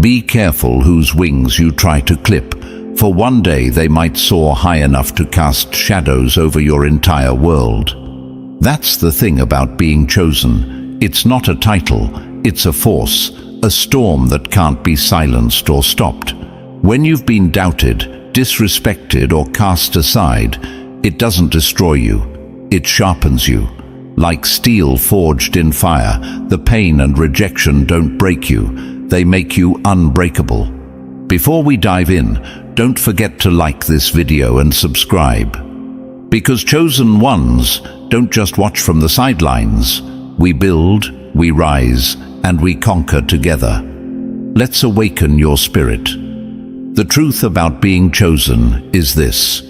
Be careful whose wings you try to clip, for one day they might soar high enough to cast shadows over your entire world. That's the thing about being chosen. It's not a title, it's a force, a storm that can't be silenced or stopped. When you've been doubted, disrespected, or cast aside, it doesn't destroy you, it sharpens you. Like steel forged in fire, the pain and rejection don't break you, they make you unbreakable. Before we dive in, don't forget to like this video and subscribe. Because chosen ones don't just watch from the sidelines. We build, we rise, and we conquer together. Let's awaken your spirit. The truth about being chosen is this: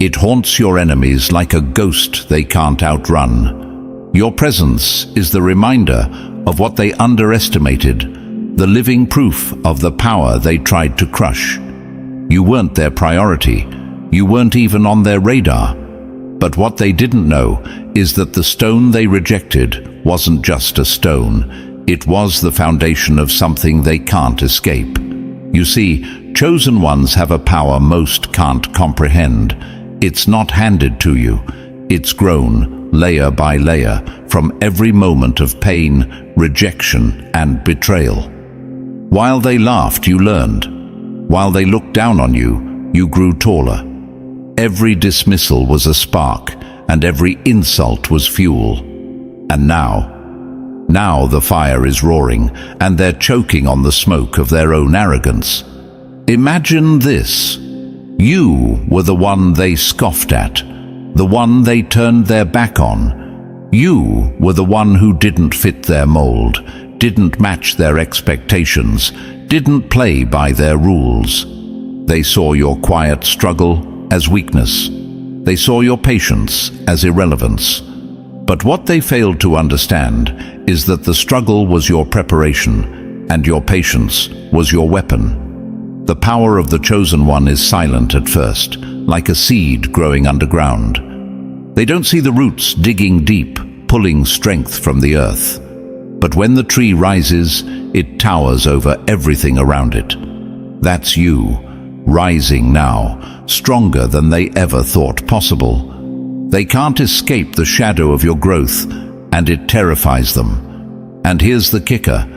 it haunts your enemies like a ghost they can't outrun. Your presence is the reminder of what they underestimated, the living proof of the power they tried to crush. You weren't their priority. You weren't even on their radar. But what they didn't know is that the stone they rejected wasn't just a stone. It was the foundation of something they can't escape. You see, chosen ones have a power most can't comprehend. It's not handed to you. It's grown, layer by layer, from every moment of pain, rejection, and betrayal. While they laughed, you learned. While they looked down on you, you grew taller. Every dismissal was a spark, and every insult was fuel. And now the fire is roaring, and they're choking on the smoke of their own arrogance. Imagine this. You were the one they scoffed at, the one they turned their back on. You were the one who didn't fit their mold, didn't match their expectations, didn't play by their rules. They saw your quiet struggle as weakness. They saw your patience as irrelevance. But what they failed to understand is that the struggle was your preparation, and your patience was your weapon. The power of the chosen one is silent at first, like a seed growing underground. They don't see the roots digging deep, pulling strength from the earth. But when the tree rises, it towers over everything around it. That's you, rising now, stronger than they ever thought possible. They can't escape the shadow of your growth, and it terrifies them. And here's the kicker: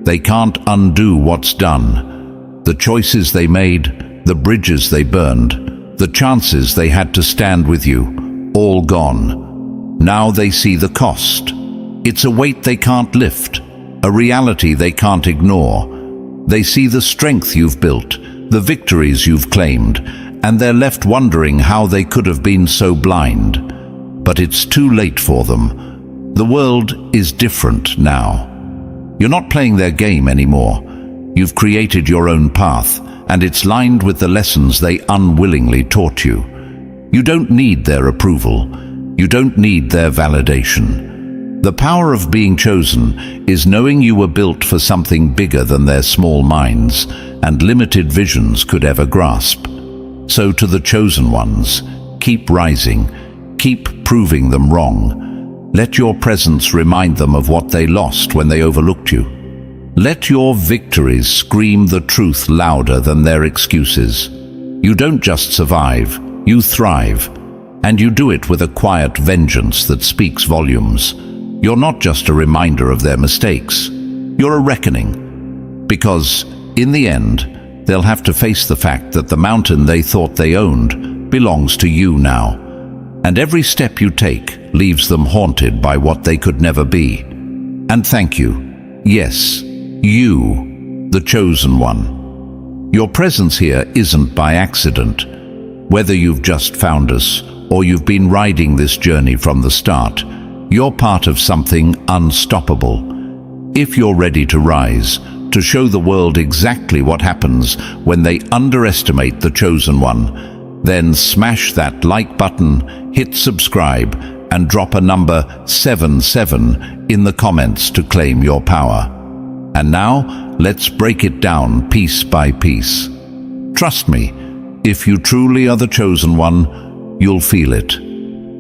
they can't undo what's done. The choices they made, the bridges they burned, the chances they had to stand with you, all gone. Now they see the cost. It's a weight they can't lift, a reality they can't ignore. They see the strength you've built, the victories you've claimed, and they're left wondering how they could have been so blind. But it's too late for them. The world is different now. You're not playing their game anymore. You've created your own path, and it's lined with the lessons they unwillingly taught you. You don't need their approval. You don't need their validation. The power of being chosen is knowing you were built for something bigger than their small minds and limited visions could ever grasp. So to the chosen ones, keep rising, keep proving them wrong. Let your presence remind them of what they lost when they overlooked you. Let your victories scream the truth louder than their excuses. You don't just survive, you thrive. And you do it with a quiet vengeance that speaks volumes. You're not just a reminder of their mistakes. You're a reckoning. Because, in the end, they'll have to face the fact that the mountain they thought they owned belongs to you now. And every step you take leaves them haunted by what they could never be. And thank you. Yes, you, the chosen one. Your presence here isn't by accident. Whether you've just found us or you've been riding this journey from the start, you're part of something unstoppable. If you're ready to rise, to show the world exactly what happens when they underestimate the chosen one, then smash that like button, hit subscribe, and drop a number 77 in the comments to claim your power. And now, let's break it down piece by piece. Trust me, if you truly are the chosen one, you'll feel it.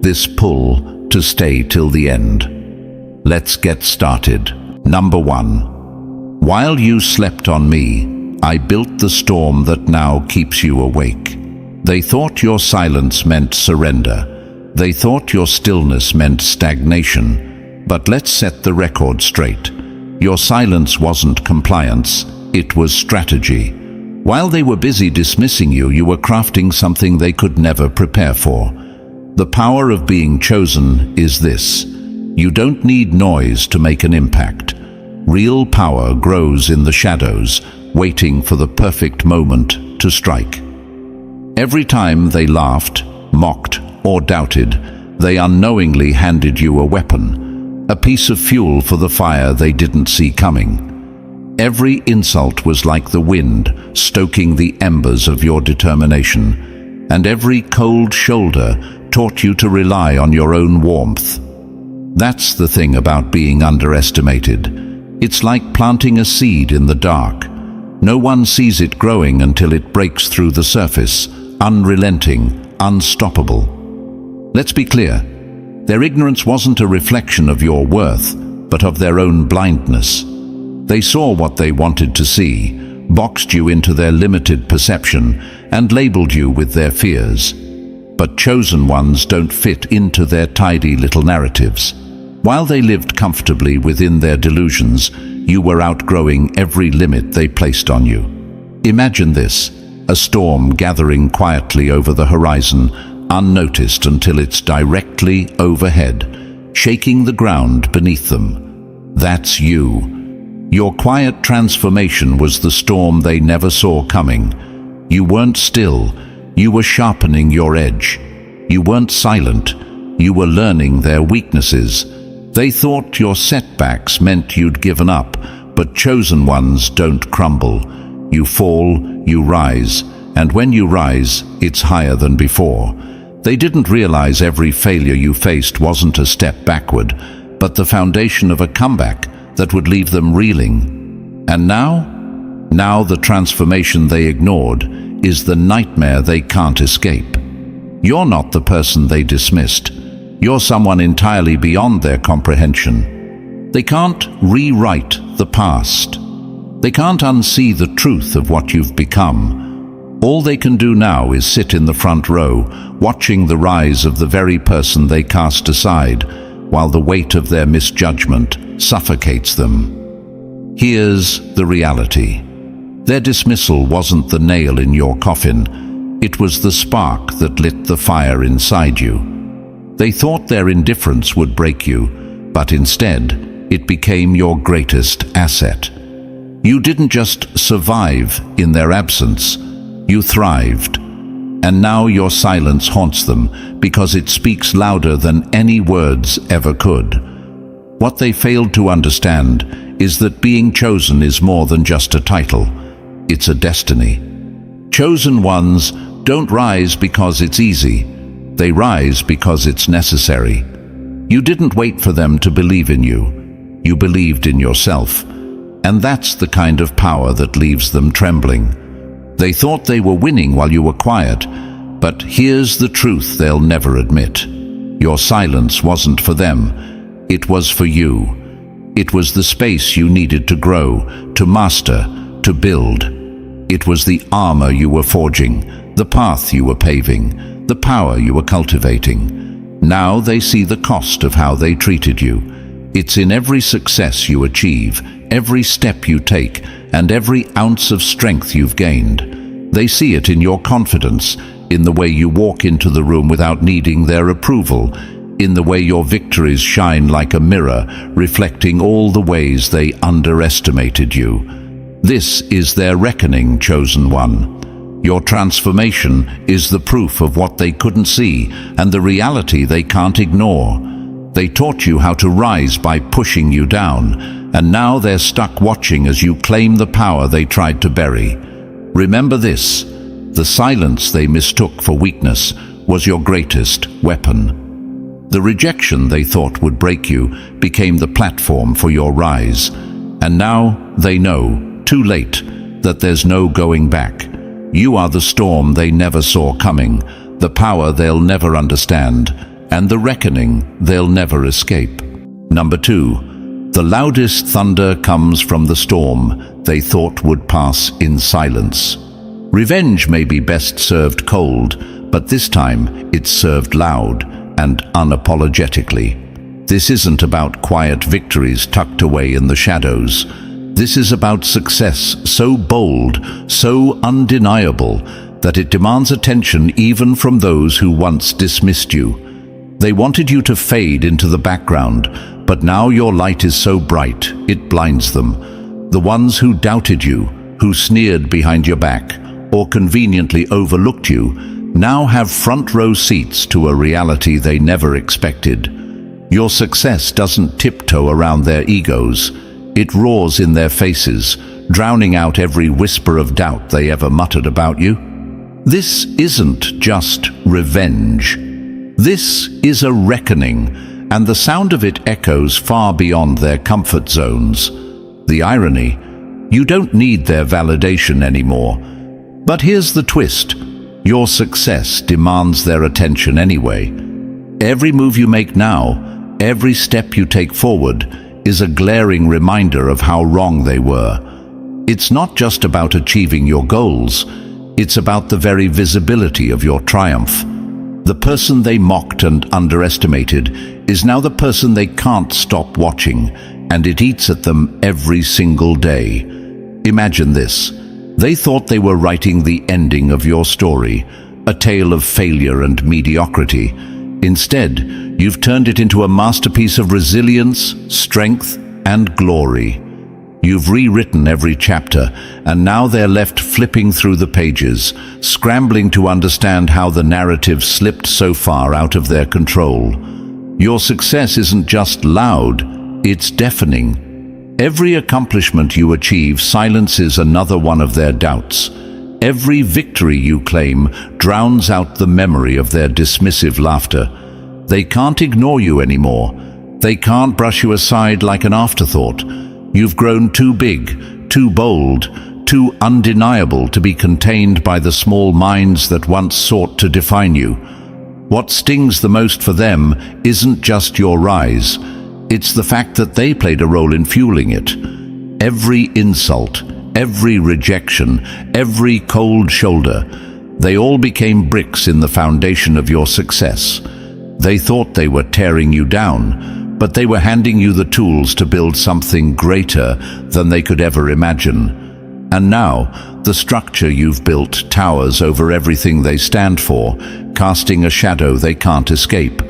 This pull to stay till the end. Let's get started. Number 1. While you slept on me, I built the storm that now keeps you awake. They thought your silence meant surrender. They thought your stillness meant stagnation. But let's set the record straight. Your silence wasn't compliance, it was strategy. While they were busy dismissing you, you were crafting something they could never prepare for. The power of being chosen is this: you don't need noise to make an impact. Real power grows in the shadows, waiting for the perfect moment to strike. Every time they laughed, mocked, or doubted, they unknowingly handed you a weapon, a piece of fuel for the fire they didn't see coming. Every insult was like the wind, stoking the embers of your determination, and every cold shoulder taught you to rely on your own warmth. That's the thing about being underestimated. It's like planting a seed in the dark. No one sees it growing until it breaks through the surface, unrelenting, unstoppable. Let's be clear, their ignorance wasn't a reflection of your worth, but of their own blindness. They saw what they wanted to see, boxed you into their limited perception, and labeled you with their fears. But chosen ones don't fit into their tidy little narratives. While they lived comfortably within their delusions, you were outgrowing every limit they placed on you. Imagine this: a storm gathering quietly over the horizon, unnoticed until it's directly overhead, shaking the ground beneath them. That's you. Your quiet transformation was the storm they never saw coming. You weren't still, you were sharpening your edge. You weren't silent, you were learning their weaknesses. They thought your setbacks meant you'd given up, but chosen ones don't crumble. You fall, you rise, and when you rise, it's higher than before. They didn't realize every failure you faced wasn't a step backward, but the foundation of a comeback that would leave them reeling. And now the transformation they ignored is the nightmare they can't escape. You're not the person they dismissed. You're someone entirely beyond their comprehension. They can't rewrite the past. They can't unsee the truth of what you've become. All they can do now is sit in the front row, watching the rise of the very person they cast aside, while the weight of their misjudgment suffocates them. Here's the reality. Their dismissal wasn't the nail in your coffin. It was the spark that lit the fire inside you. They thought their indifference would break you, but instead, it became your greatest asset. You didn't just survive in their absence, you thrived. And now your silence haunts them because it speaks louder than any words ever could. What they failed to understand is that being chosen is more than just a title. It's a destiny. Chosen ones don't rise because it's easy. They rise because it's necessary. You didn't wait for them to believe in you. You believed in yourself. And that's the kind of power that leaves them trembling. They thought they were winning while you were quiet, but here's the truth they'll never admit. Your silence wasn't for them. It was for you. It was the space you needed to grow, to master, to build. It was the armor you were forging, the path you were paving, the power you were cultivating. Now they see the cost of how they treated you. It's in every success you achieve, every step you take, and every ounce of strength you've gained. They see it in your confidence, in the way you walk into the room without needing their approval, in the way your victories shine like a mirror, reflecting all the ways they underestimated you. This is their reckoning, chosen one. Your transformation is the proof of what they couldn't see and the reality they can't ignore. They taught you how to rise by pushing you down, and now they're stuck watching as you claim the power they tried to bury. Remember this: the silence they mistook for weakness was your greatest weapon. The rejection they thought would break you became the platform for your rise. And now they know, too late, that there's no going back. You are the storm they never saw coming, the power they'll never understand, and the reckoning they'll never escape. Number 2. The loudest thunder comes from the storm they thought would pass in silence. Revenge may be best served cold, but this time it's served loud and unapologetically. This isn't about quiet victories tucked away in the shadows. This is about success so bold, so undeniable, that it demands attention even from those who once dismissed you. They wanted you to fade into the background, but now your light is so bright, it blinds them. The ones who doubted you, who sneered behind your back, or conveniently overlooked you, now have front-row seats to a reality they never expected. Your success doesn't tiptoe around their egos. It roars in their faces, drowning out every whisper of doubt they ever muttered about you. This isn't just revenge. This is a reckoning, and the sound of it echoes far beyond their comfort zones. The irony: you don't need their validation anymore. But here's the twist: your success demands their attention anyway. Every move you make now, every step you take forward, is a glaring reminder of how wrong they were. It's not just about achieving your goals, it's about the very visibility of your triumph. The person they mocked and underestimated is now the person they can't stop watching, and it eats at them every single day. Imagine this: they thought they were writing the ending of your story, a tale of failure and mediocrity. Instead, you've turned it into a masterpiece of resilience, strength, and glory. You've rewritten every chapter, and now they're left flipping through the pages, scrambling to understand how the narrative slipped so far out of their control. Your success isn't just loud, it's deafening. Every accomplishment you achieve silences another one of their doubts. Every victory you claim drowns out the memory of their dismissive laughter. They can't ignore you anymore. They can't brush you aside like an afterthought. You've grown too big, too bold, too undeniable to be contained by the small minds that once sought to define you. What stings the most for them isn't just your rise. It's the fact that they played a role in fueling it. Every insult, every rejection, every cold shoulder, they all became bricks in the foundation of your success. They thought they were tearing you down, but they were handing you the tools to build something greater than they could ever imagine. And now, the structure you've built towers over everything they stand for, casting a shadow they can't escape.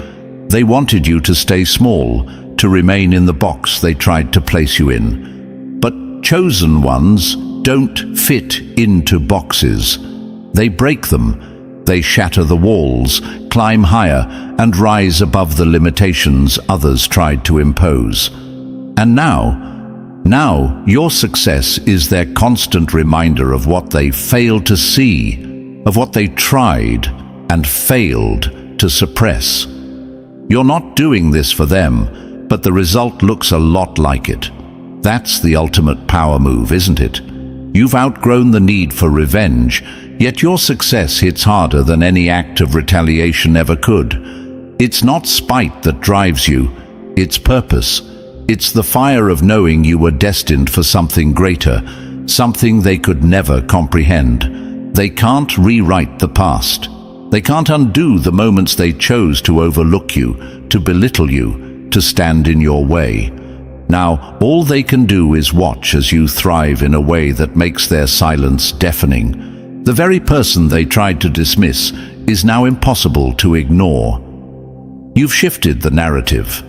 They wanted you to stay small, to remain in the box they tried to place you in. But chosen ones don't fit into boxes. They break them. They shatter the walls, climb higher, and rise above the limitations others tried to impose. And now your success is their constant reminder of what they failed to see, of what they tried and failed to suppress. You're not doing this for them, but the result looks a lot like it. That's the ultimate power move, isn't it? You've outgrown the need for revenge, yet your success hits harder than any act of retaliation ever could. It's not spite that drives you, it's purpose. It's the fire of knowing you were destined for something greater, something they could never comprehend. They can't rewrite the past. They can't undo the moments they chose to overlook you, to belittle you, to stand in your way. Now, all they can do is watch as you thrive in a way that makes their silence deafening. The very person they tried to dismiss is now impossible to ignore. You've shifted the narrative.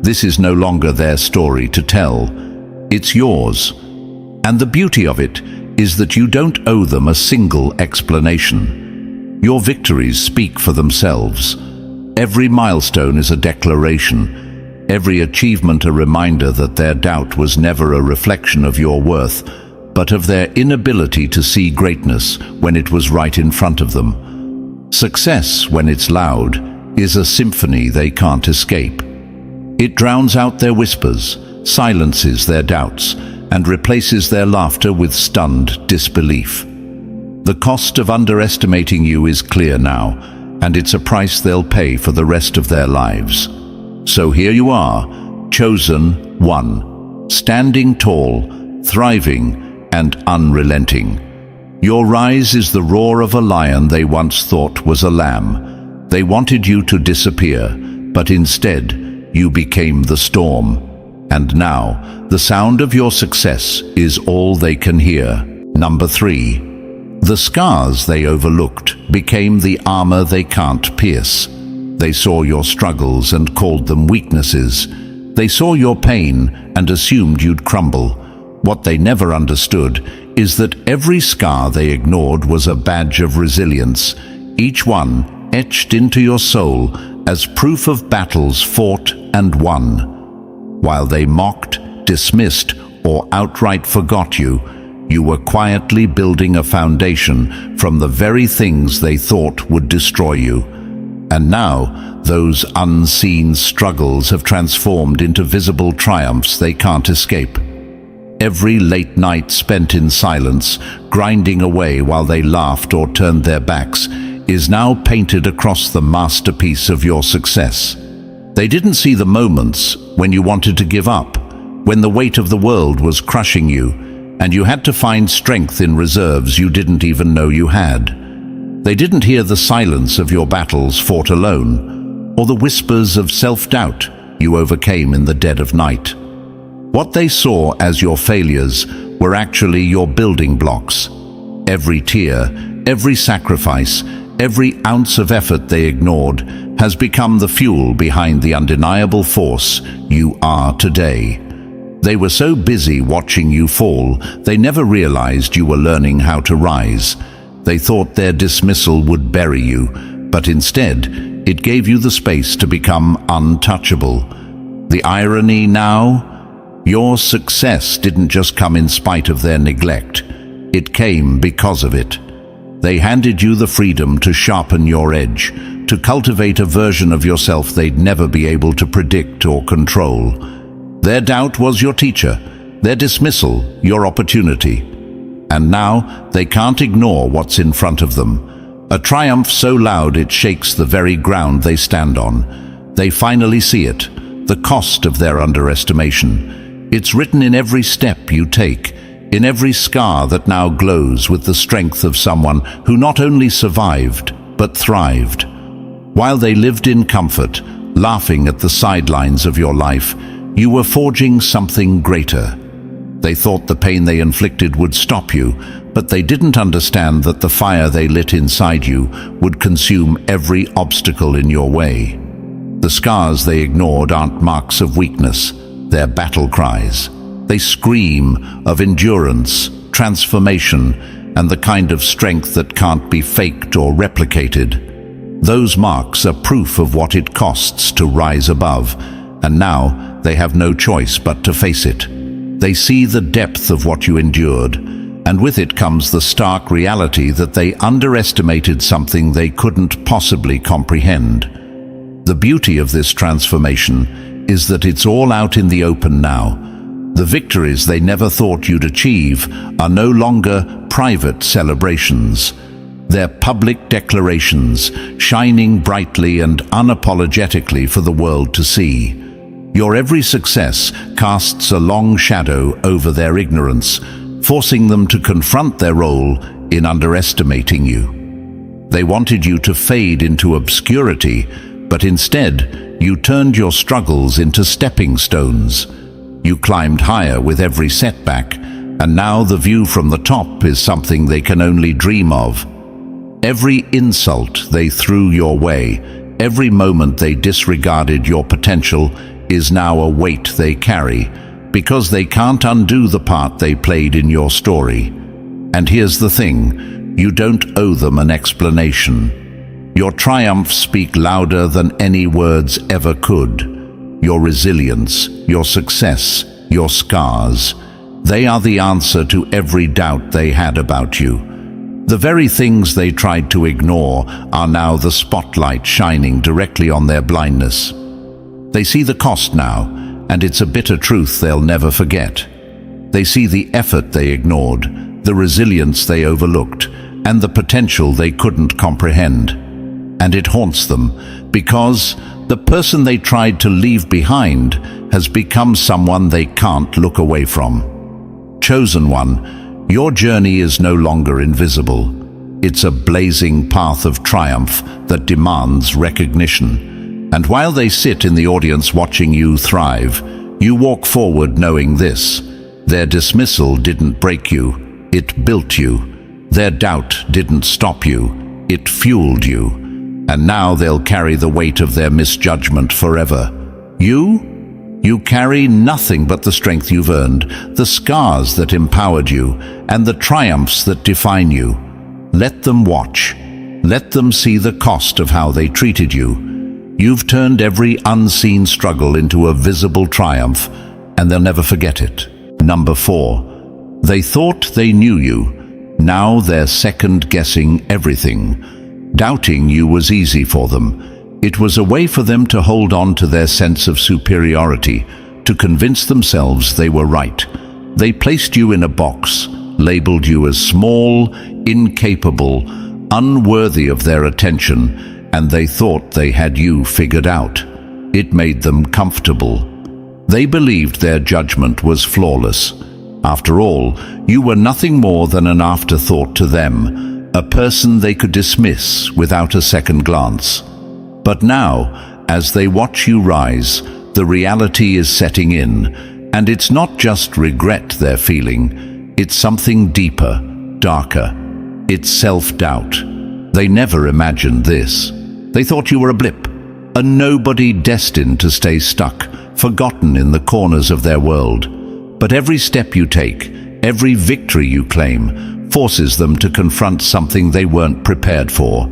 This is no longer their story to tell. It's yours. And the beauty of it is that you don't owe them a single explanation. Your victories speak for themselves. Every milestone is a declaration. Every achievement a reminder that their doubt was never a reflection of your worth, but of their inability to see greatness when it was right in front of them. Success, when it's loud, is a symphony they can't escape. It drowns out their whispers, silences their doubts, and replaces their laughter with stunned disbelief. The cost of underestimating you is clear now, and it's a price they'll pay for the rest of their lives. So here you are, chosen one, standing tall, thriving, and unrelenting. Your rise is the roar of a lion they once thought was a lamb. They wanted you to disappear, but instead, you became the storm. And now, the sound of your success is all they can hear. Number 3. The scars they overlooked became the armor they can't pierce. They saw your struggles and called them weaknesses. They saw your pain and assumed you'd crumble. What they never understood is that every scar they ignored was a badge of resilience, each one etched into your soul as proof of battles fought and won. While they mocked, dismissed, or outright forgot you, you were quietly building a foundation from the very things they thought would destroy you. And now, those unseen struggles have transformed into visible triumphs they can't escape. Every late night spent in silence, grinding away while they laughed or turned their backs, is now painted across the masterpiece of your success. They didn't see the moments when you wanted to give up, when the weight of the world was crushing you, and you had to find strength in reserves you didn't even know you had. They didn't hear the silence of your battles fought alone, or the whispers of self-doubt you overcame in the dead of night. What they saw as your failures were actually your building blocks. Every tear, every sacrifice, every ounce of effort they ignored has become the fuel behind the undeniable force you are today. They were so busy watching you fall, they never realized you were learning how to rise. They thought their dismissal would bury you, but instead, it gave you the space to become untouchable. The irony now? Your success didn't just come in spite of their neglect. It came because of it. They handed you the freedom to sharpen your edge, to cultivate a version of yourself they'd never be able to predict or control. Their doubt was your teacher, their dismissal your opportunity. And now they can't ignore what's in front of them. A triumph so loud it shakes the very ground they stand on. They finally see it, the cost of their underestimation. It's written in every step you take, in every scar that now glows with the strength of someone who not only survived, but thrived. While they lived in comfort, laughing at the sidelines of your life, you were forging something greater. They thought the pain they inflicted would stop you, but they didn't understand that the fire they lit inside you would consume every obstacle in your way. The scars they ignored aren't marks of weakness, they're battle cries. They scream of endurance, transformation, and the kind of strength that can't be faked or replicated. Those marks are proof of what it costs to rise above, and now they have no choice but to face it. They see the depth of what you endured, and with it comes the stark reality that they underestimated something they couldn't possibly comprehend. The beauty of this transformation is that it's all out in the open now. The victories they never thought you'd achieve are no longer private celebrations. They're public declarations, shining brightly and unapologetically for the world to see. Your every success casts a long shadow over their ignorance, forcing them to confront their role in underestimating you. They wanted you to fade into obscurity, but instead, you turned your struggles into stepping stones. You climbed higher with every setback, and now the view from the top is something they can only dream of. Every insult they threw your way, every moment they disregarded your potential, is now a weight they carry, because they can't undo the part they played in your story. And here's the thing, you don't owe them an explanation. Your triumphs speak louder than any words ever could. Your resilience, your success, your scars, they are the answer to every doubt they had about you. The very things they tried to ignore are now the spotlight shining directly on their blindness. They see the cost now, and it's a bitter truth they'll never forget. They see the effort they ignored, the resilience they overlooked, and the potential they couldn't comprehend. And it haunts them, because the person they tried to leave behind has become someone they can't look away from. Chosen one, your journey is no longer invisible. It's a blazing path of triumph that demands recognition. And while they sit in the audience watching you thrive, you walk forward knowing this: their dismissal didn't break you, it built you. Their doubt didn't stop you, it fueled you. And now they'll carry the weight of their misjudgment forever. You carry nothing but the strength you've earned, the scars that empowered you, and the triumphs that define you. Let them watch. Let them see the cost of how they treated you. You've turned every unseen struggle into a visible triumph, and they'll never forget it. Number 4. They thought they knew you. Now they're second-guessing everything. Doubting you was easy for them. It was a way for them to hold on to their sense of superiority, to convince themselves they were right. They placed you in a box, labeled you as small, incapable, unworthy of their attention, and they thought they had you figured out. It made them comfortable. They believed their judgment was flawless. After all, you were nothing more than an afterthought to them, a person they could dismiss without a second glance. But now, as they watch you rise, the reality is setting in, and it's not just regret they're feeling, it's something deeper, darker. It's self-doubt. They never imagined this. They thought you were a blip, a nobody destined to stay stuck, forgotten in the corners of their world. But every step you take, every victory you claim, forces them to confront something they weren't prepared for: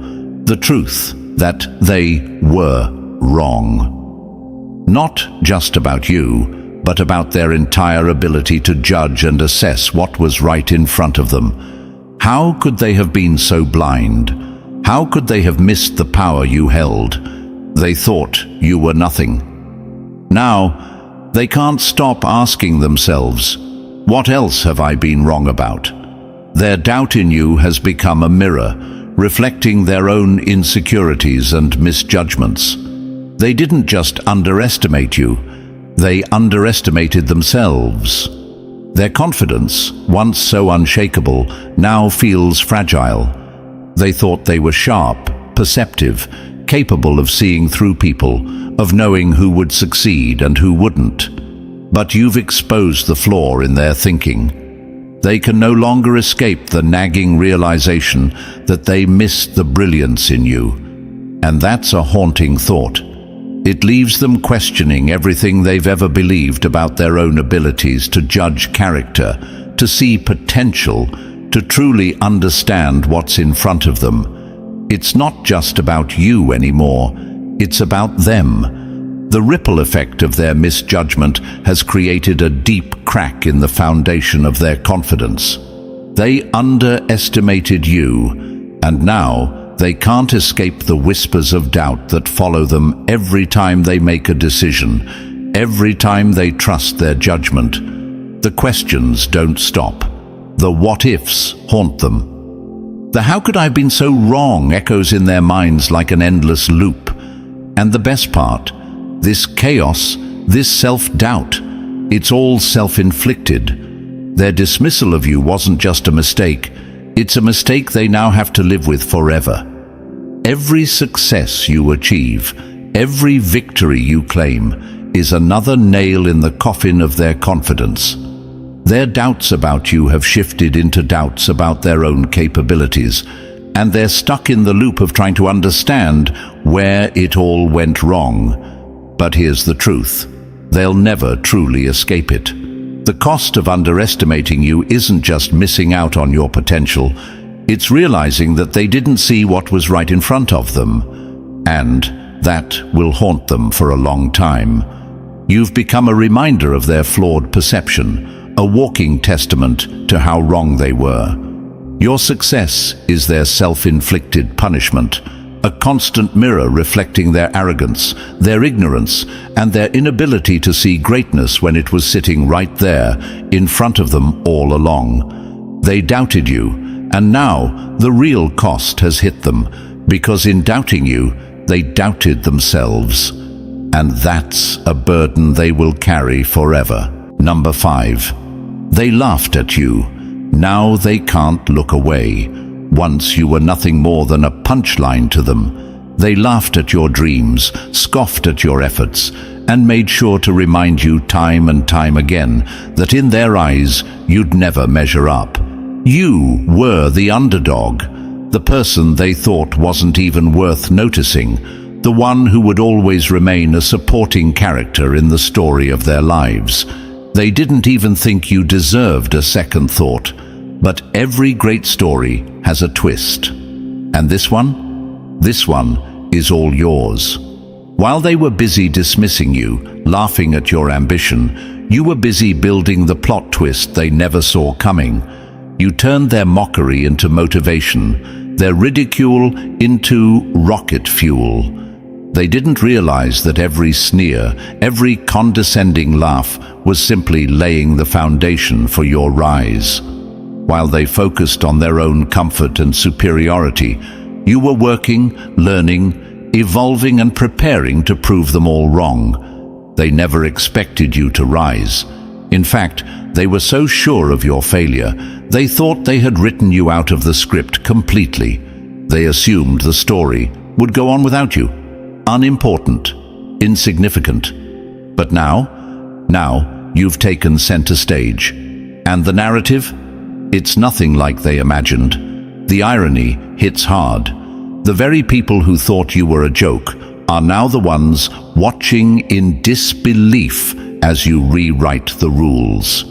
the truth that they were wrong. Not just about you, but about their entire ability to judge and assess what was right in front of them. How could they have been so blind? How could they have missed the power you held? They thought you were nothing. Now, they can't stop asking themselves, what else have I been wrong about? Their doubt in you has become a mirror, reflecting their own insecurities and misjudgments. They didn't just underestimate you, they underestimated themselves. Their confidence, once so unshakable, now feels fragile. They thought they were sharp, perceptive, capable of seeing through people, of knowing who would succeed and who wouldn't. But you've exposed the flaw in their thinking. They can no longer escape the nagging realization that they missed the brilliance in you. And that's a haunting thought. It leaves them questioning everything they've ever believed about their own abilities to judge character, to see potential, to truly understand what's in front of them. It's not just about you anymore, it's about them. The ripple effect of their misjudgment has created a deep crack in the foundation of their confidence. They underestimated you, and now they can't escape the whispers of doubt that follow them every time they make a decision, every time they trust their judgment. The questions don't stop. The what-ifs haunt them. The "how could I have been so wrong" echoes in their minds like an endless loop. And the best part, this chaos, this self-doubt, it's all self-inflicted. Their dismissal of you wasn't just a mistake, it's a mistake they now have to live with forever. Every success you achieve, every victory you claim, is another nail in the coffin of their confidence. Their doubts about you have shifted into doubts about their own capabilities, and they're stuck in the loop of trying to understand where it all went wrong. But here's the truth: they'll never truly escape it. The cost of underestimating you isn't just missing out on your potential, it's realizing that they didn't see what was right in front of them. And that will haunt them for a long time. You've become a reminder of their flawed perception, a walking testament to how wrong they were. Your success is their self-inflicted punishment, a constant mirror reflecting their arrogance, their ignorance, and their inability to see greatness when it was sitting right there, in front of them all along. They doubted you, and now the real cost has hit them, because in doubting you, they doubted themselves. and that's a burden they will carry forever. Number 5. They laughed at you. Now they can't look away. Once you were nothing more than a punchline to them. They laughed at your dreams, scoffed at your efforts, and made sure to remind you time and time again that in their eyes you'd never measure up. You were the underdog, the person they thought wasn't even worth noticing, the one who would always remain a supporting character in the story of their lives. They didn't even think you deserved a second thought. But every great story has a twist. And this one? This one is all yours. While they were busy dismissing you, laughing at your ambition, you were busy building the plot twist they never saw coming. You turned their mockery into motivation, their ridicule into rocket fuel. They didn't realize that every sneer, every condescending laugh was simply laying the foundation for your rise. While they focused on their own comfort and superiority, you were working, learning, evolving and preparing to prove them all wrong. They never expected you to rise. In fact, they were so sure of your failure, they thought they had written you out of the script completely. They assumed the story would go on without you. Unimportant, insignificant. But now you've taken center stage. And the narrative? It's nothing like they imagined. The irony hits hard. The very people who thought you were a joke are now the ones watching in disbelief as you rewrite the rules.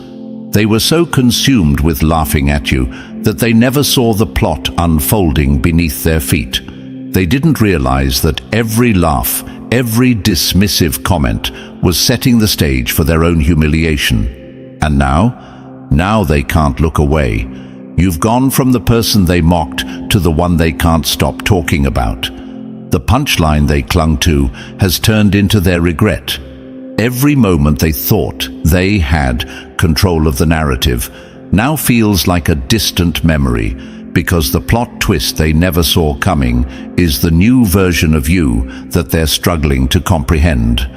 They were so consumed with laughing at you that they never saw the plot unfolding beneath their feet. They didn't realize that every laugh, every dismissive comment was setting the stage for their own humiliation. And now they can't look away. You've gone from the person they mocked to the one they can't stop talking about. The punchline they clung to has turned into their regret. Every moment they thought they had control of the narrative now feels like a distant memory, because the plot twist they never saw coming is the new version of you that they're struggling to comprehend.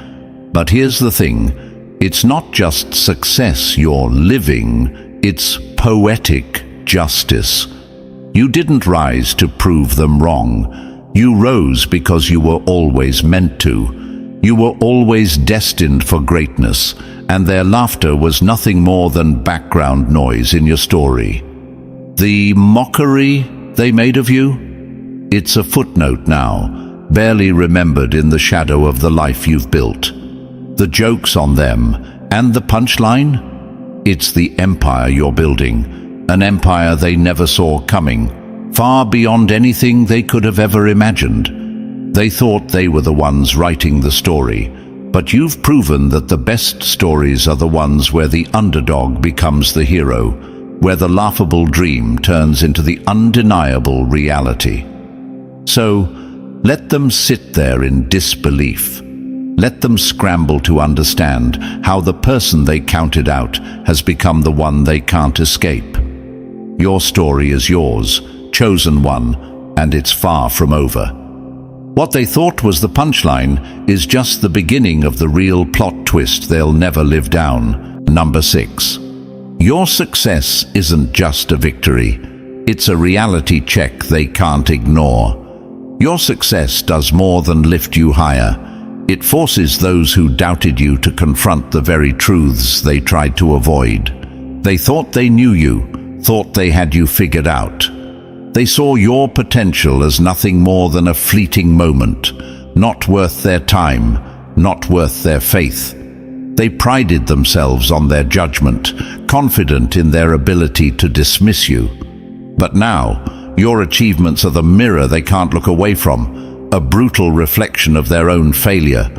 But here's the thing. It's not just success you're living, it's poetic justice. You didn't rise to prove them wrong. You rose because you were always meant to. You were always destined for greatness, and their laughter was nothing more than background noise in your story. The mockery they made of you? It's a footnote now, barely remembered in the shadow of the life you've built. The jokes on them, and the punchline? It's the empire you're building, an empire they never saw coming, far beyond anything they could have ever imagined. They thought they were the ones writing the story, but you've proven that the best stories are the ones where the underdog becomes the hero, where the laughable dream turns into the undeniable reality. So, let them sit there in disbelief. Let them scramble to understand how the person they counted out has become the one they can't escape. Your story is yours, chosen one, and it's far from over. What they thought was the punchline is just the beginning of the real plot twist they'll never live down. Number 6. Your success isn't just a victory. It's a reality check they can't ignore. Your success does more than lift you higher. It forces those who doubted you to confront the very truths they tried to avoid. They thought they knew you, thought they had you figured out. They saw your potential as nothing more than a fleeting moment, not worth their time, not worth their faith. They prided themselves on their judgment, confident in their ability to dismiss you. But now, your achievements are the mirror they can't look away from, a brutal reflection of their own failure.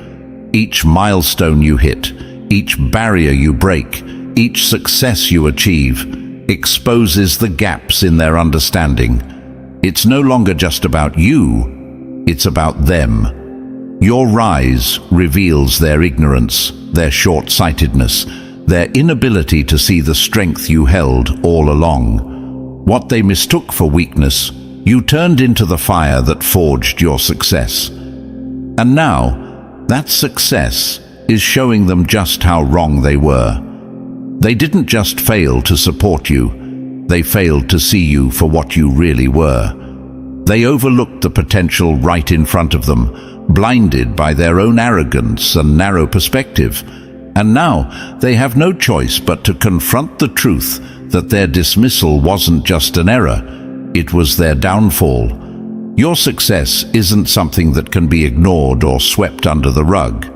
Each milestone you hit, each barrier you break, each success you achieve, exposes the gaps in their understanding. It's no longer just about you, it's about them. Your rise reveals their ignorance, their short-sightedness, their inability to see the strength you held all along. What they mistook for weakness, you turned into the fire that forged your success. And now, That success is showing them just how wrong they were. They didn't just fail to support you, they failed to see you for what you really were. They overlooked the potential right in front of them, blinded by their own arrogance and narrow perspective. And now they have no choice but to confront the truth that their dismissal wasn't just an error, it was their downfall. Your success isn't something that can be ignored or swept under the rug.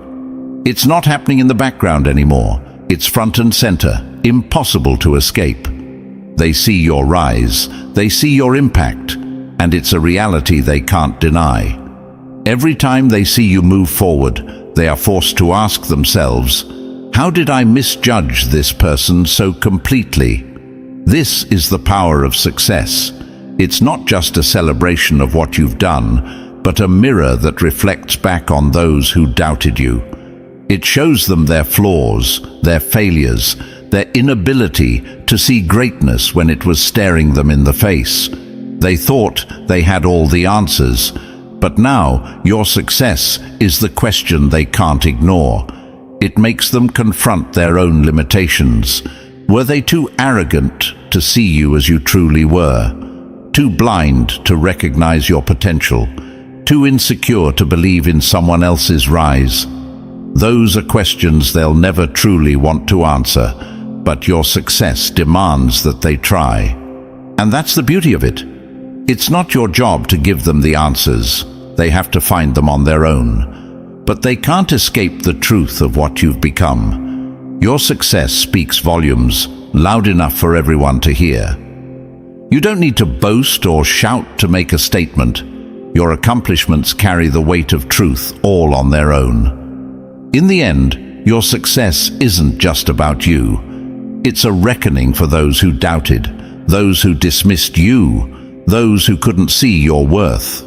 It's not happening in the background anymore. It's front and center, impossible to escape. They see your rise, they see your impact, and it's a reality they can't deny. Every time they see you move forward, they are forced to ask themselves, how did I misjudge this person so completely? This is the power of success. It's not just a celebration of what you've done, but a mirror that reflects back on those who doubted you. It shows them their flaws, their failures, their inability to see greatness when it was staring them in the face. They thought they had all the answers, but now your success is the question they can't ignore. It makes them confront their own limitations. Were they too arrogant to see you as you truly were? Too blind to recognize your potential? Too insecure to believe in someone else's rise? Those are questions they'll never truly want to answer, but your success demands that they try. And that's the beauty of it. It's not your job to give them the answers. They have to find them on their own. But they can't escape the truth of what you've become. Your success speaks volumes, loud enough for everyone to hear. You don't need to boast or shout to make a statement. Your accomplishments carry the weight of truth all on their own. In the end, your success isn't just about you. It's a reckoning for those who doubted, those who dismissed you, those who couldn't see your worth.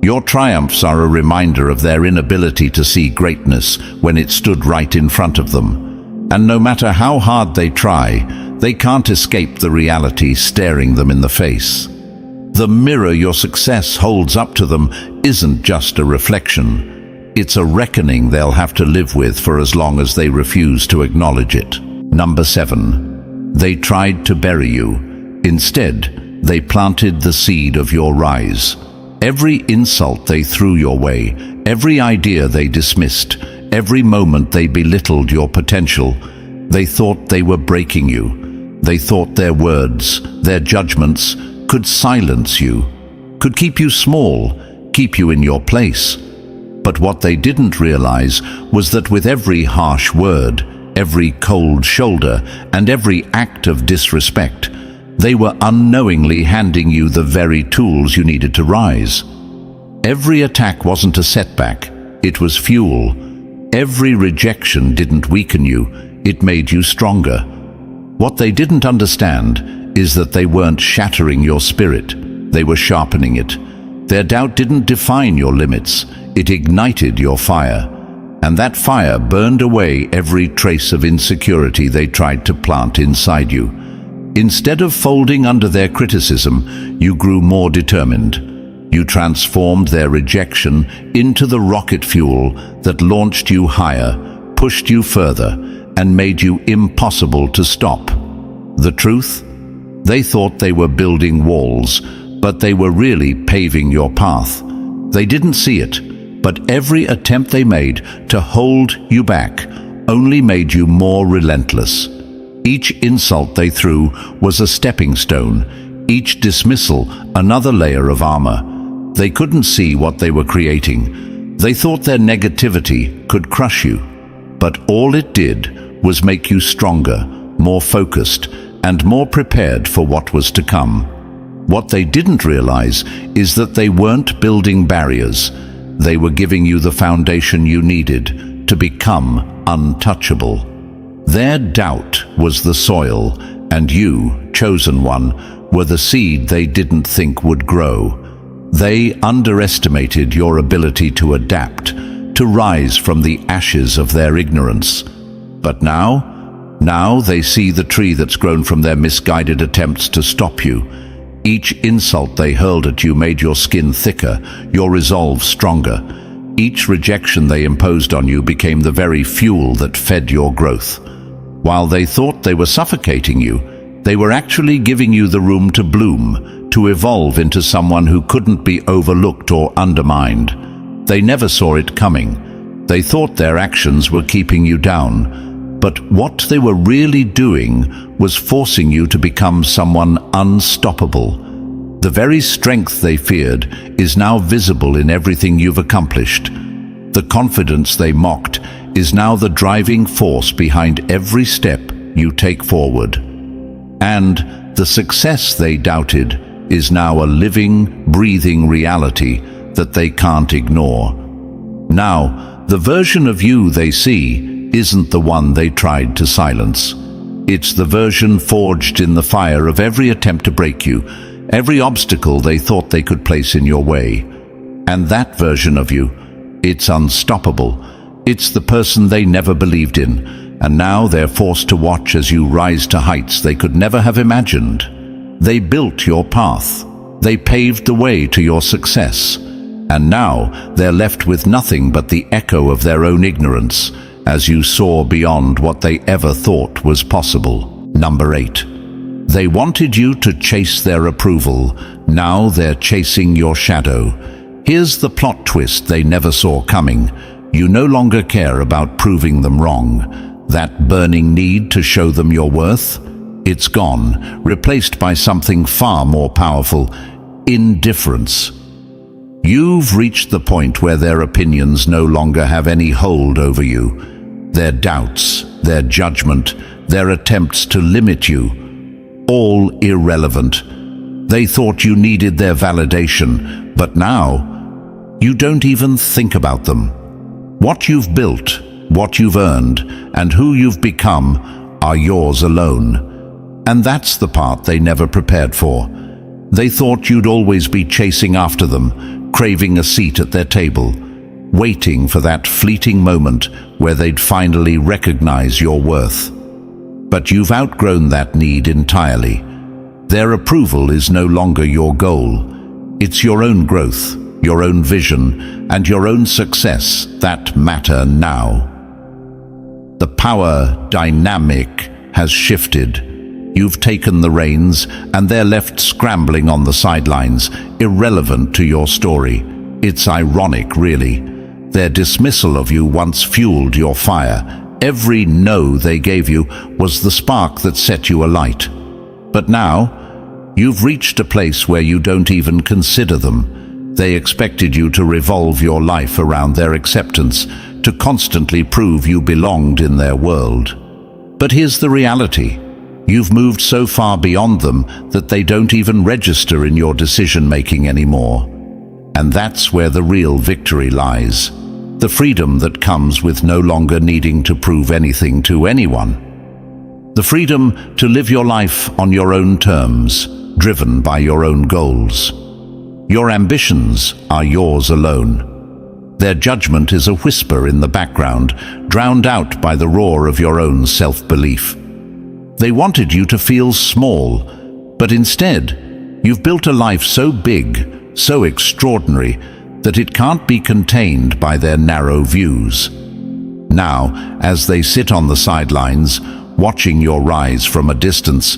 Your triumphs are a reminder of their inability to see greatness when it stood right in front of them. And no matter how hard they try, they can't escape the reality staring them in the face. The mirror your success holds up to them isn't just a reflection. It's a reckoning they'll have to live with for as long as they refuse to acknowledge it. Number 7. They tried to bury you. Instead, they planted the seed of your rise. Every insult they threw your way, every idea they dismissed, every moment they belittled your potential, they thought they were breaking you. They thought their words, their judgments, could silence you, could keep you small, keep you in your place. But what they didn't realize was that with every harsh word, every cold shoulder, and every act of disrespect, they were unknowingly handing you the very tools you needed to rise. Every attack wasn't a setback, it was fuel. Every rejection didn't weaken you, it made you stronger. What they didn't understand is that they weren't shattering your spirit, they were sharpening it. Their doubt didn't define your limits, it ignited your fire. And that fire burned away every trace of insecurity they tried to plant inside you. Instead of folding under their criticism, you grew more determined. You transformed their rejection into the rocket fuel that launched you higher, pushed you further, and made you impossible to stop. The truth? They thought they were building walls, but they were really paving your path. They didn't see it, but every attempt they made to hold you back only made you more relentless. Each insult they threw was a stepping stone, each dismissal another layer of armor. They couldn't see what they were creating. They thought their negativity could crush you, but all it did was make you stronger, more focused, and more prepared for what was to come. What they didn't realize is that they weren't building barriers. They were giving you the foundation you needed to become untouchable. Their doubt was the soil, and you, chosen one, were the seed they didn't think would grow. They underestimated your ability to adapt, to rise from the ashes of their ignorance. But now they see the tree that's grown from their misguided attempts to stop you. Each insult they hurled at you made your skin thicker, your resolve stronger. Each rejection they imposed on you became the very fuel that fed your growth. While they thought they were suffocating you, they were actually giving you the room to bloom, to evolve into someone who couldn't be overlooked or undermined. They never saw it coming. They thought their actions were keeping you down, but what they were really doing was forcing you to become someone unstoppable. The very strength they feared is now visible in everything you've accomplished. The confidence they mocked is now the driving force behind every step you take forward. And the success they doubted is now a living, breathing reality that they can't ignore. Now, the version of you they see isn't the one they tried to silence. It's the version forged in the fire of every attempt to break you, every obstacle they thought they could place in your way. And that version of you, it's unstoppable. It's the person they never believed in, and now they're forced to watch as you rise to heights they could never have imagined. They built your path. They paved the way to your success. And now they're left with nothing but the echo of their own ignorance as you soar beyond what they ever thought was possible. Number 8. They wanted you to chase their approval. Now they're chasing your shadow. Here's the plot twist they never saw coming. You no longer care about proving them wrong. That burning need to show them your worth? It's gone, replaced by something far more powerful: indifference. You've reached the point where their opinions no longer have any hold over you. Their doubts, their judgment, their attempts to limit you, all irrelevant. They thought you needed their validation, but now you don't even think about them. What you've built, what you've earned, and who you've become are yours alone. And that's the part they never prepared for. They thought you'd always be chasing after them, craving a seat at their table, waiting for that fleeting moment where they'd finally recognize your worth. But you've outgrown that need entirely. Their approval is no longer your goal. It's your own growth, your own vision, and your own success that matter now. The power dynamic has shifted. You've taken the reins, and they're left scrambling on the sidelines, irrelevant to your story. It's ironic, really. Their dismissal of you once fueled your fire. Every no they gave you was the spark that set you alight. But now, you've reached a place where you don't even consider them. They expected you to revolve your life around their acceptance, to constantly prove you belonged in their world. But here's the reality. You've moved so far beyond them that they don't even register in your decision-making anymore. And that's where the real victory lies. The freedom that comes with no longer needing to prove anything to anyone. The freedom to live your life on your own terms, driven by your own goals. Your ambitions are yours alone. Their judgment is a whisper in the background, drowned out by the roar of your own self-belief. They wanted you to feel small, but instead, you've built a life so big, so extraordinary, that it can't be contained by their narrow views. Now, as they sit on the sidelines, watching your rise from a distance,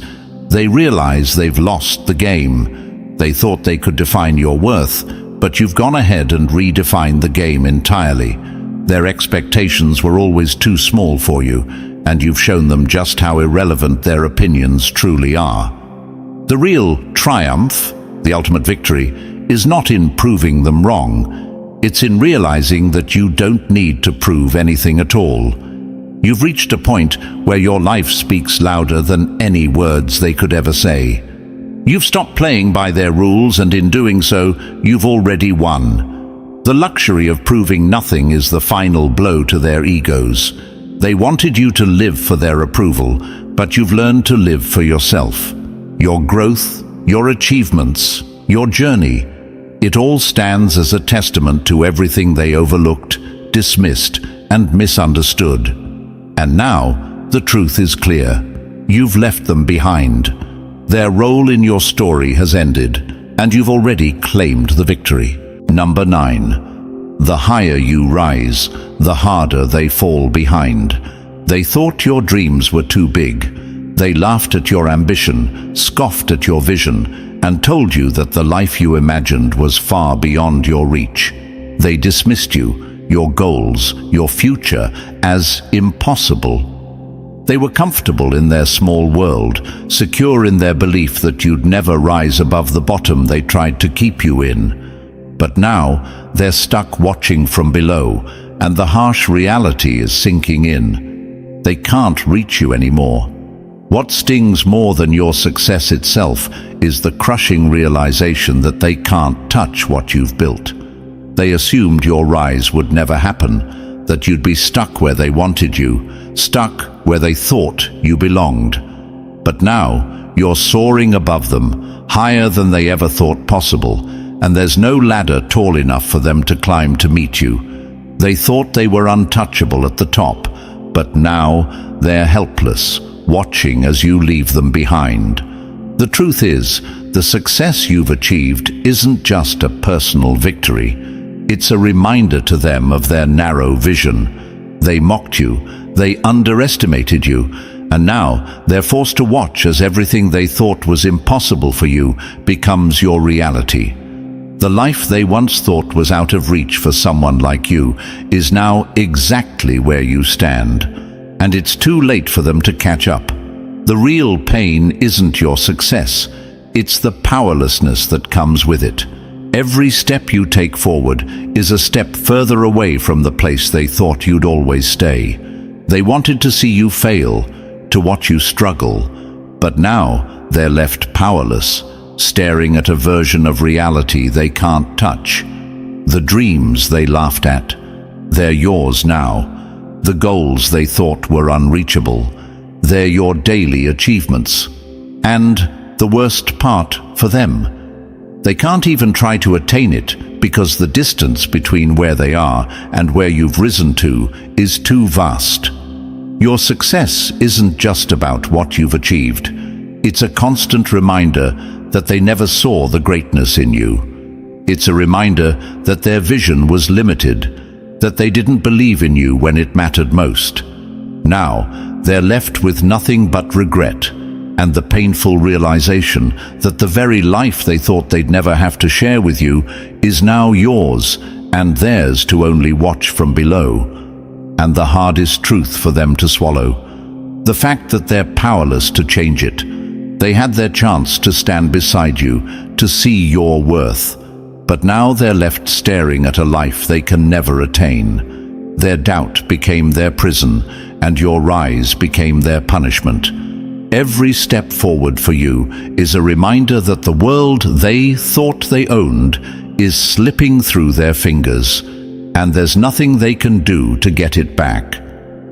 they realize they've lost the game. They thought they could define your worth, but you've gone ahead and redefined the game entirely. Their expectations were always too small for you, and you've shown them just how irrelevant their opinions truly are. The real triumph, the ultimate victory, is not in proving them wrong. It's in realizing that you don't need to prove anything at all. You've reached a point where your life speaks louder than any words they could ever say. You've stopped playing by their rules, and in doing so, you've already won. The luxury of proving nothing is the final blow to their egos. They wanted you to live for their approval, but you've learned to live for yourself. Your growth, your achievements, your journey, it all stands as a testament to everything they overlooked, dismissed, and misunderstood. And now, the truth is clear. You've left them behind. Their role in your story has ended, and you've already claimed the victory. Number 9. The higher you rise, the harder they fall behind. They thought your dreams were too big. They laughed at your ambition, scoffed at your vision, and told you that the life you imagined was far beyond your reach. They dismissed you, your goals, your future, as impossible. They were comfortable in their small world, secure in their belief that you'd never rise above the bottom they tried to keep you in. But now, they're stuck watching from below, and the harsh reality is sinking in. They can't reach you anymore. What stings more than your success itself is the crushing realization that they can't touch what you've built. They assumed your rise would never happen, that you'd be stuck where they wanted you, stuck where they thought you belonged. But now, you're soaring above them, higher than they ever thought possible, and there's no ladder tall enough for them to climb to meet you. They thought they were untouchable at the top, but now they're helpless, watching as you leave them behind. The truth is, the success you've achieved isn't just a personal victory. It's a reminder to them of their narrow vision. They mocked you, they underestimated you, and now they're forced to watch as everything they thought was impossible for you becomes your reality. The life they once thought was out of reach for someone like you is now exactly where you stand. And it's too late for them to catch up. The real pain isn't your success, it's the powerlessness that comes with it. Every step you take forward is a step further away from the place they thought you'd always stay. They wanted to see you fail, to watch you struggle, but now they're left powerless, staring at a version of reality they can't touch. The dreams they laughed at, they're yours now. The goals they thought were unreachable, they're your daily achievements. And the worst part for them, they can't even try to attain it because the distance between where they are and where you've risen to is too vast. Your success isn't just about what you've achieved. It's a constant reminder that they never saw the greatness in you. It's a reminder that their vision was limited, that they didn't believe in you when it mattered most. Now, they're left with nothing but regret and the painful realization that the very life they thought they'd never have to share with you is now yours and theirs to only watch from below. And the hardest truth for them to swallow, the fact that they're powerless to change it. They had their chance to stand beside you, to see your worth. But now they're left staring at a life they can never attain. Their doubt became their prison, and your rise became their punishment. Every step forward for you is a reminder that the world they thought they owned is slipping through their fingers, and there's nothing they can do to get it back.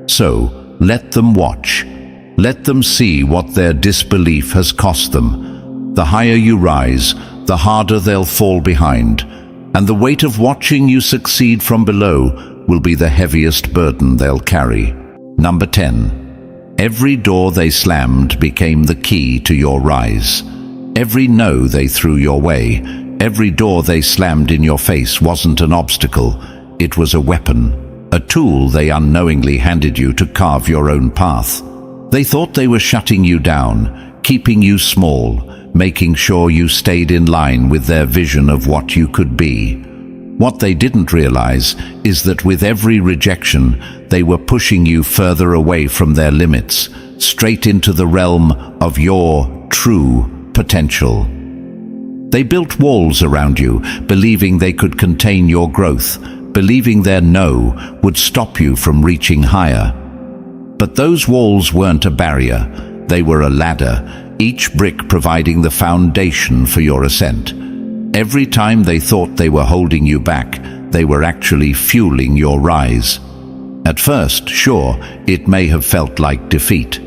So, let them watch. Let them see what their disbelief has cost them. The higher you rise, the harder they'll fall behind, and the weight of watching you succeed from below will be the heaviest burden they'll carry. Number 10. Every door they slammed became the key to your rise. Every no they threw your way, every door they slammed in your face wasn't an obstacle, it was a weapon, a tool they unknowingly handed you to carve your own path. They thought they were shutting you down, keeping you small, making sure you stayed in line with their vision of what you could be. What they didn't realize is that with every rejection, they were pushing you further away from their limits, straight into the realm of your true potential. They built walls around you, believing they could contain your growth, believing their no would stop you from reaching higher. But those walls weren't a barrier, they were a ladder, each brick providing the foundation for your ascent. Every time they thought they were holding you back, they were actually fueling your rise. At first, sure, it may have felt like defeat.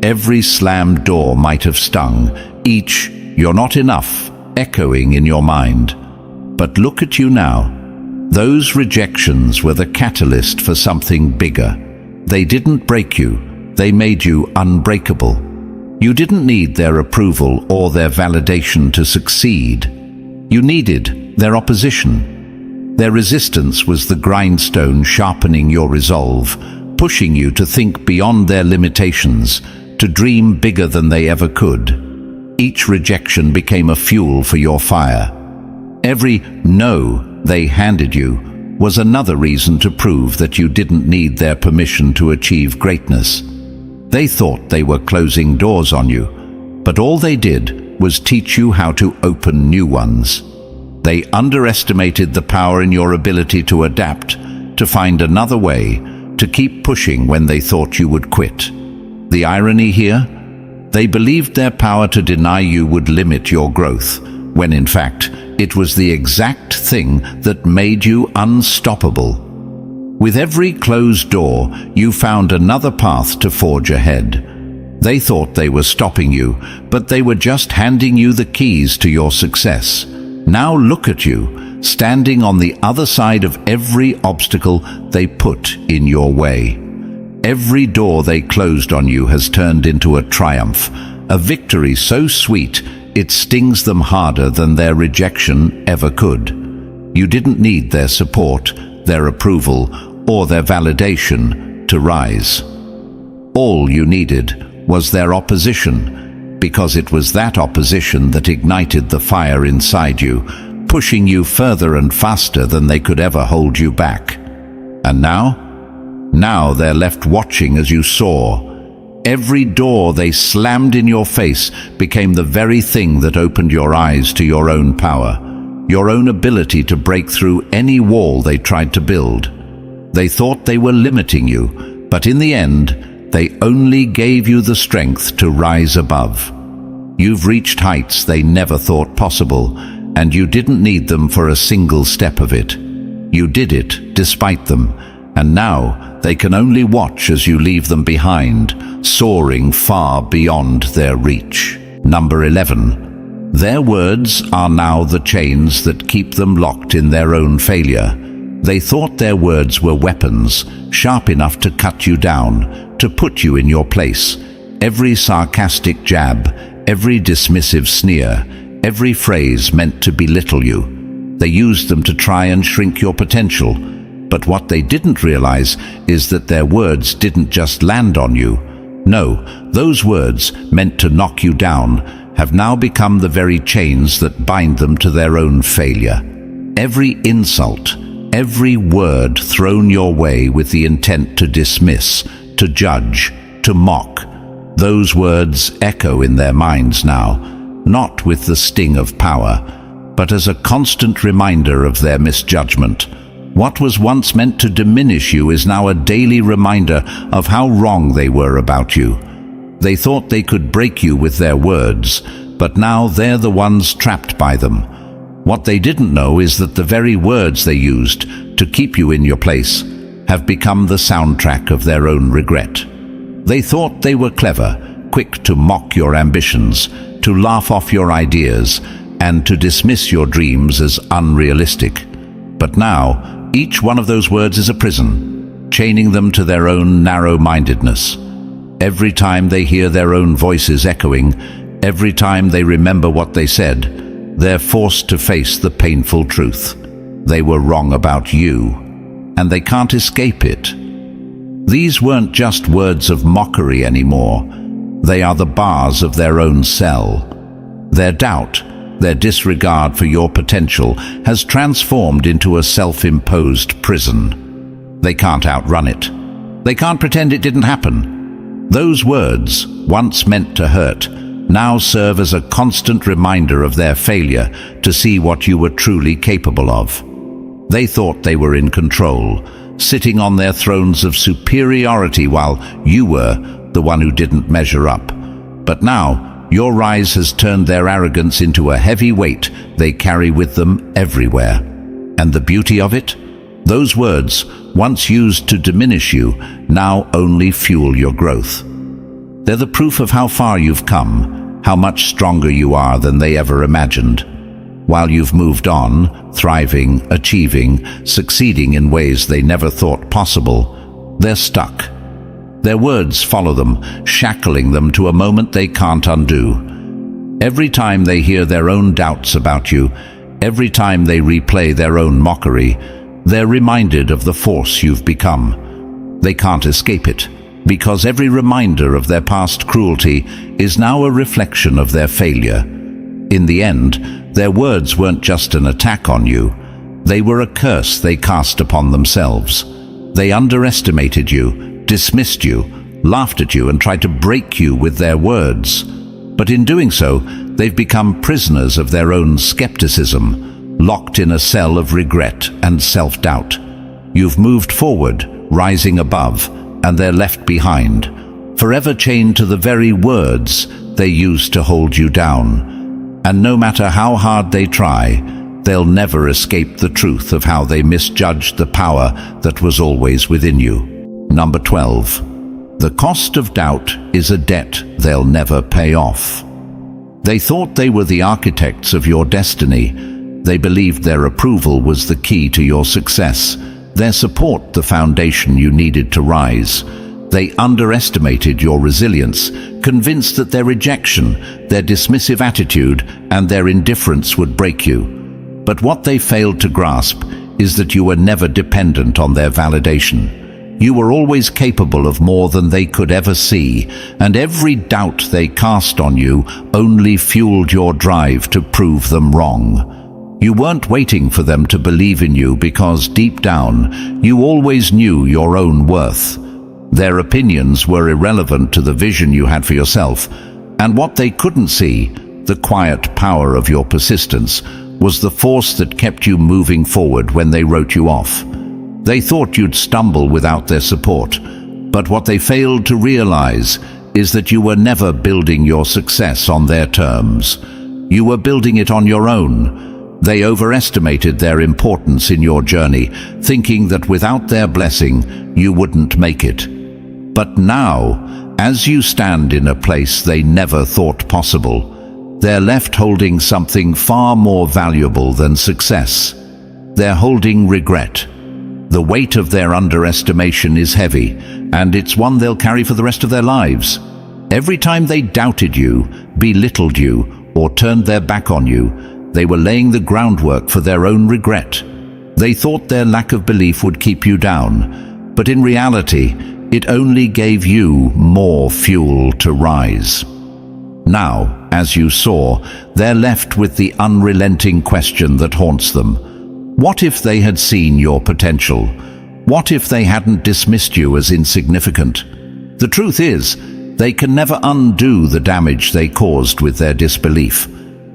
Every slammed door might have stung, each "you're not enough" echoing in your mind. But look at you now. Those rejections were the catalyst for something bigger. They didn't break you, they made you unbreakable. You didn't need their approval or their validation to succeed. You needed their opposition. Their resistance was the grindstone sharpening your resolve, pushing you to think beyond their limitations, to dream bigger than they ever could. Each rejection became a fuel for your fire. Every no they handed you was another reason to prove that you didn't need their permission to achieve greatness. They thought they were closing doors on you, but all they did was teach you how to open new ones. They underestimated the power in your ability to adapt, to find another way, to keep pushing when they thought you would quit. The irony here? They believed their power to deny you would limit your growth, when in fact, it was the exact thing that made you unstoppable. With every closed door, you found another path to forge ahead. They thought they were stopping you, but they were just handing you the keys to your success. Now look at you, standing on the other side of every obstacle they put in your way. Every door they closed on you has turned into a triumph, a victory so sweet it stings them harder than their rejection ever could. You didn't need their support, their approval, or their validation to rise. All you needed was their opposition, because it was that opposition that ignited the fire inside you, pushing you further and faster than they could ever hold you back. And now they're left watching as you soar. Every door they slammed in your face became the very thing that opened your eyes to your own power, your own ability to break through any wall they tried to build. They thought they were limiting you, but in the end, they only gave you the strength to rise above. You've reached heights they never thought possible, and you didn't need them for a single step of it. You did it despite them, and now they can only watch as you leave them behind, soaring far beyond their reach. Number 11. Their words are now the chains that keep them locked in their own failure. They thought their words were weapons, sharp enough to cut you down, to put you in your place. Every sarcastic jab, every dismissive sneer, every phrase meant to belittle you. They used them to try and shrink your potential. But what they didn't realize is that their words didn't just land on you. No, those words, meant to knock you down, have now become the very chains that bind them to their own failure. Every insult, every word thrown your way with the intent to dismiss, to judge, to mock, those words echo in their minds now, not with the sting of power, but as a constant reminder of their misjudgment. What was once meant to diminish you is now a daily reminder of how wrong they were about you. They thought they could break you with their words, but now they're the ones trapped by them. What they didn't know is that the very words they used to keep you in your place have become the soundtrack of their own regret. They thought they were clever, quick to mock your ambitions, to laugh off your ideas, and to dismiss your dreams as unrealistic. But now, each one of those words is a prison, chaining them to their own narrow-mindedness. Every time they hear their own voices echoing, every time they remember what they said, they're forced to face the painful truth. They were wrong about you, and they can't escape it. These weren't just words of mockery anymore. They are the bars of their own cell. Their doubt, their disregard for your potential has transformed into a self-imposed prison. They can't outrun it. They can't pretend it didn't happen. Those words, once meant to hurt, now serve as a constant reminder of their failure to see what you were truly capable of. They thought they were in control, sitting on their thrones of superiority while you were the one who didn't measure up. But now, your rise has turned their arrogance into a heavy weight they carry with them everywhere. And the beauty of it? Those words, once used to diminish you, now only fuel your growth. They're the proof of how far you've come, how much stronger you are than they ever imagined. While you've moved on, thriving, achieving, succeeding in ways they never thought possible, they're stuck. Their words follow them, shackling them to a moment they can't undo. Every time they hear their own doubts about you, Every time they replay their own mockery, they're reminded of the force you've become. They can't escape it, because every reminder of their past cruelty is now a reflection of their failure. In the end, their words weren't just an attack on you. They were a curse they cast upon themselves. They underestimated you, dismissed you, laughed at you, and tried to break you with their words. But in doing so, they've become prisoners of their own skepticism, locked in a cell of regret and self-doubt. You've moved forward, rising above, and they're left behind, forever chained to the very words they used to hold you down. And no matter how hard they try, they'll never escape the truth of how they misjudged the power that was always within you. Number 12. The cost of doubt is a debt they'll never pay off. They thought they were the architects of your destiny. They believed their approval was the key to your success, their support the foundation you needed to rise. They underestimated your resilience, convinced that their rejection, their dismissive attitude, and their indifference would break you. But what they failed to grasp is that you were never dependent on their validation. You were always capable of more than they could ever see, and every doubt they cast on you only fueled your drive to prove them wrong. You weren't waiting for them to believe in you because deep down, you always knew your own worth. Their opinions were irrelevant to the vision you had for yourself, and what they couldn't see, the quiet power of your persistence, was the force that kept you moving forward when they wrote you off. They thought you'd stumble without their support, but what they failed to realize is that you were never building your success on their terms. You were building it on your own. They overestimated their importance in your journey, thinking that without their blessing, you wouldn't make it. But now, as you stand in a place they never thought possible, they're left holding something far more valuable than success. They're holding regret. The weight of their underestimation is heavy, and it's one they'll carry for the rest of their lives. Every time they doubted you, belittled you, or turned their back on you, they were laying the groundwork for their own regret. They thought their lack of belief would keep you down, but in reality, it only gave you more fuel to rise. Now, as you saw, they're left with the unrelenting question that haunts them. What if they had seen your potential? What if they hadn't dismissed you as insignificant? The truth is, they can never undo the damage they caused with their disbelief.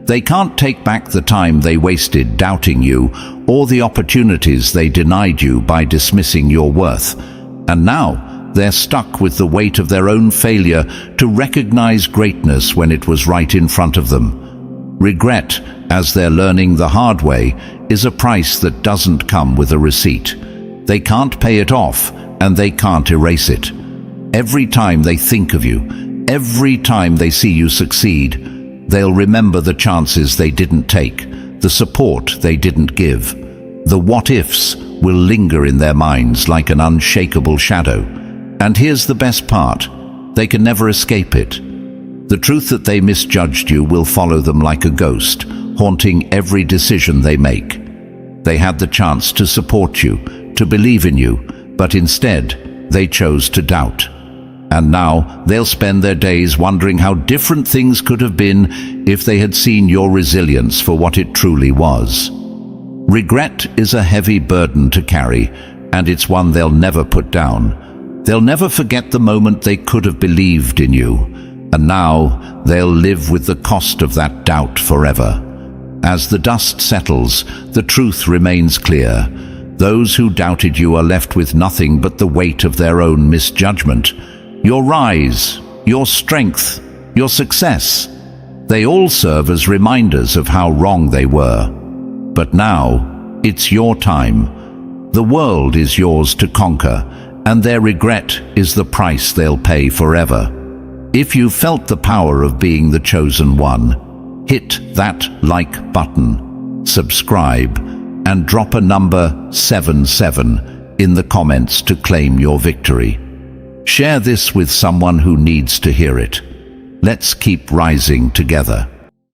They can't take back the time they wasted doubting you, or the opportunities they denied you by dismissing your worth. And now, they're stuck with the weight of their own failure to recognize greatness when it was right in front of them. Regret, as they're learning the hard way, is a price that doesn't come with a receipt. They can't pay it off, and they can't erase it. Every time they think of you, every time they see you succeed, they'll remember the chances they didn't take, the support they didn't give. The what-ifs will linger in their minds like an unshakable shadow. And here's the best part, they can never escape it. The truth that they misjudged you will follow them like a ghost, haunting every decision they make. They had the chance to support you, to believe in you, but instead, they chose to doubt. And now, they'll spend their days wondering how different things could have been if they had seen your resilience for what it truly was. Regret is a heavy burden to carry, and it's one they'll never put down. They'll never forget the moment they could have believed in you, and now they'll live with the cost of that doubt forever. As the dust settles, the truth remains clear. Those who doubted you are left with nothing but the weight of their own misjudgment. Your rise, your strength, your success, they all serve as reminders of how wrong they were. But now, it's your time. The world is yours to conquer, and their regret is the price they'll pay forever. If you felt the power of being the chosen one, hit that like button, subscribe, and drop a number 77 in the comments to claim your victory. Share this with someone who needs to hear it. Let's keep rising together.